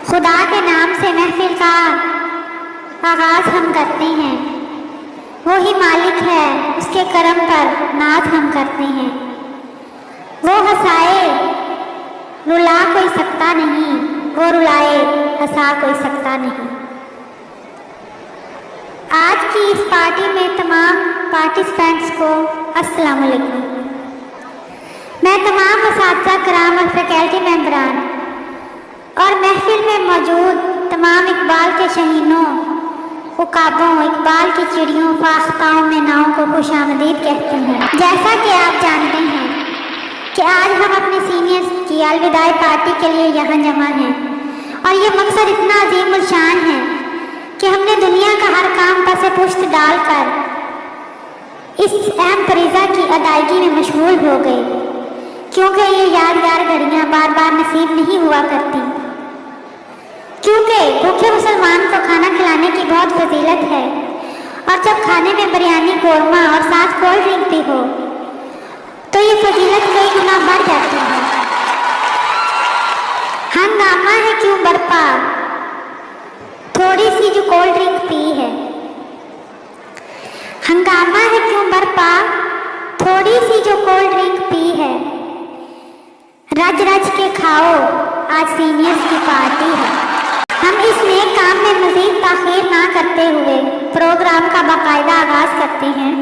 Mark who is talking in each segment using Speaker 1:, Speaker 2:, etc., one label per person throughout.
Speaker 1: خدا کے نام سے محفل کا آغاز ہم کرتے ہیں، وہی مالک ہے، اس کے کرم پر ناز ہم کرتے ہیں۔ وہ ہنسائے رلا کوئی سکتا نہیں، وہ رلائے ہنسا کوئی سکتا نہیں۔ آج کی اس پارٹی میں تمام پارٹیسپینٹس کو السلام علیکم۔ میں تمام اساتذہ کرام اور فیکلٹی ممبران اور محفل میں موجود تمام اقبال کے شہینوں، عقابوں، اقبال کی چڑیوں، فاختاؤں میں ناؤں کو خوش آمدید کہتے ہیں۔ جیسا کہ آپ جانتے ہیں کہ آج ہم اپنے سینئرز کی الوداعی پارٹی کے لیے یہاں جمع ہیں، اور یہ مقصد اتنا عظیم الشان ہے کہ ہم نے دنیا کا ہر کام پس پشت ڈال کر اس اہم فریضہ کی ادائیگی میں مشغول ہو گئے، کیونکہ یہ یادگار گھڑیاں بار بار نصیب نہیں ہوا کرتی، کیونکہ بھوکے مسلمان کو کھانا کھلانے کی بہت فضیلت ہے، اور جب کھانے میں بریانی، قورمہ اور ساتھ کولڈ ڈرنک بھی ہو تو یہ فضیلت کئی گنا بڑھ جاتی ہے۔ ہنگامہ ہے کیوں برپا تھوڑی سی جو کولڈ ڈرنک پی ہے، ہنگامہ ہے کیوں برپا تھوڑی سی جو کولڈ ڈرنک پی ہے، رج رج کے کھاؤ آج سینئرز کی پارٹی ہے۔ ہم اس نیک کام میں مزید تاخیر نہ کرتے ہوئے پروگرام کا باقاعدہ آغاز کرتے ہیں۔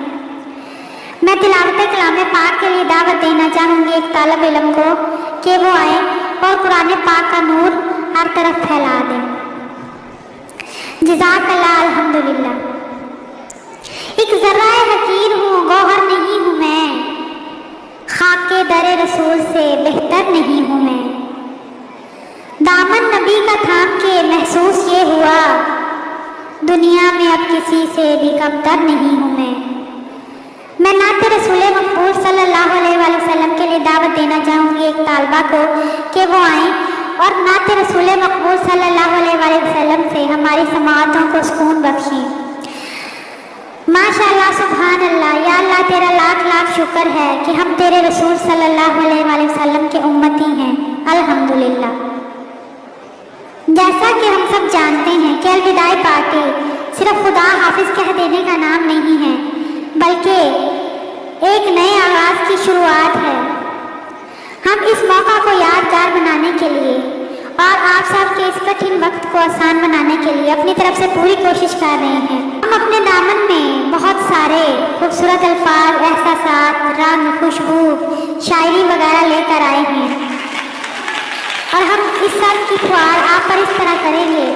Speaker 1: میں تلاوت کلام پاک کے لیے دعوت دینا چاہوں گی ایک طالب علم کو کہ وہ آئیں اور قرآن پاک کا نور ہر طرف پھیلا دیں۔ جزاک اللہ، الحمدللہ۔ ایک ذرہ حقیر ہوں، گوہر نہیں ہوں میں، خاک در رسول سے بہتر نہیں ہوں میں، دامن نبی کا تھام کے محسوس یہ ہوا، دنیا میں اب کسی سے بھی کمتر نہیں ہوں میں نعت رسول مقبول صلی اللہ علیہ وآلہ وسلم کے لیے دعوت دینا چاہوں گی ایک طالبہ کو کہ وہ آئیں اور نعت رسول مقبول صلی اللہ علیہ وآلہ وسلم سے ہماری سماعتوں کو سکون بخشیں۔ ماشاءاللہ، سبحان اللہ، یا اللہ تیرا لاکھ لاکھ شکر ہے کہ ہم تیرے رسول صلی اللہ علیہ وآلہ وسلم کے امتی ہیں، الحمدللہ۔ جیسا کہ ہم سب جانتے ہیں کہ الوداعی پارٹی صرف خدا حافظ کہہ دینے کا نام نہیں ہے، بلکہ ایک نئے آغاز کی شروعات ہے۔ ہم اس موقع کو یادگار بنانے کے لیے اور آپ سب کے اس کٹھن وقت کو آسان بنانے کے لیے اپنی طرف سے پوری کوشش کر رہے ہیں۔ ہم اپنے دامن میں بہت سارے خوبصورت الفاظ، احساسات، رنگ، خوشبو، شاعری وغیرہ لے کر آئے ہیں، اور ہم اس سب کی فوار آپ پر اس طرح کریں گے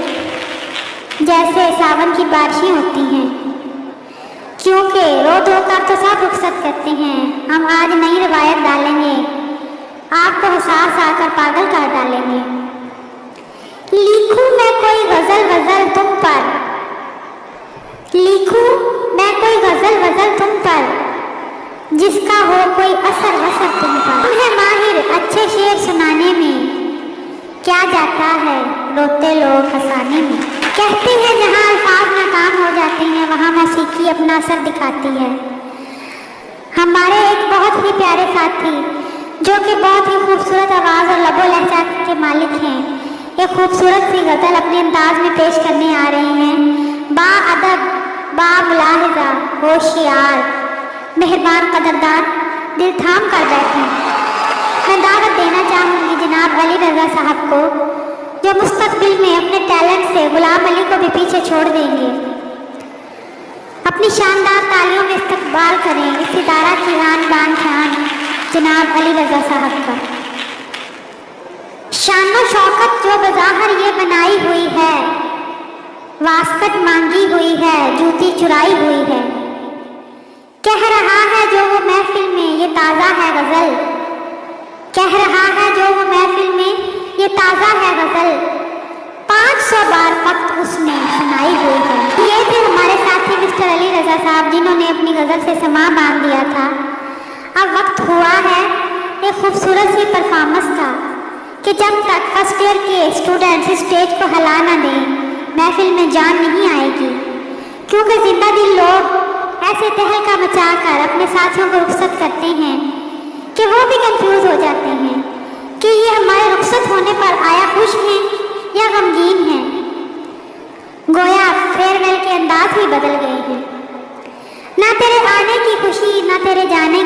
Speaker 1: جیسے ساون کی بارشیں ہوتی ہیں، کیونکہ رو دھو کر تو سب رخصت کرتے ہیں۔ ہم آج نئی روایت ڈالیں گے، آپ کو حساس آ کر پاگل کر ڈالیں گے۔ لکھوں میں کوئی غزل تم پر، لکھوں میں کوئی غزل تم پر، جس کا ہو کوئی اثر تم پر۔ تمہیں ماہر اچھے شعر سنانے میں، کیا جاتا ہے روتے لوگ ہنسانے میں۔ کہتے ہیں جہاں الفاظ ناکام ہو جاتے ہیں وہاں موسیقی اپنا اثر دکھاتی ہے۔ ہمارے ایک بہت ہی پیارے ساتھی جو کہ بہت ہی خوبصورت آواز اور لب و لہجہ کے مالک ہیں، ایک خوبصورت سی غزل اپنے انداز میں پیش کرنے آ رہے ہیں۔ با ادب، با ملاحظہ، ہوشیار، مہربان، قدردان، دل تھام کر بیٹھیں۔ میں دعوت دینا چاہوں گی جناب علی رضا صاحب کو، جو مستقبل میں اپنے ٹیلنٹ سے غلام علی کو بھی پیچھے چھوڑ دیں گے۔ اپنی شاندار تالیوں میں استقبال کریں اس ادارہ کی آن بان شان جناب علی رضا صاحب کا۔ شان و شوکت جو بظاہر یہ بنائی ہوئی ہے، واسکٹ مانگی ہوئی ہے، جوتی چرائی ہوئی ہے، کہہ رہا ہے جو وہ محفل میں یہ تازہ ہے غزل، کہہ رہا ہے جو وہ محفل میں یہ تازہ ہے غزل، 500 بار فقط اس نے سنائی ہوئی ہے۔ یہ تھے ہمارے ساتھی مسٹر علی رضا صاحب، جنہوں نے اپنی غزل سے سما باندھ دیا تھا۔ اب وقت ہوا ہے ایک خوبصورت سی پرفارمنس کا کہ جب تک فرسٹ ایئر کے اسٹوڈنٹس اسٹیج کو ہلا نہ دیں محفل میں جان نہیں آئے گی، کیونکہ زندہ دل لوگ ایسے تہلکا مچا کر اپنے ساتھیوں کو رخصت کرتے ہیں کہ وہ بھی کنفیوز ہو جاتے ہیں کہ یہ ہمارے رخصت ہونے پر آیا خوش ہیں یا غمگین۔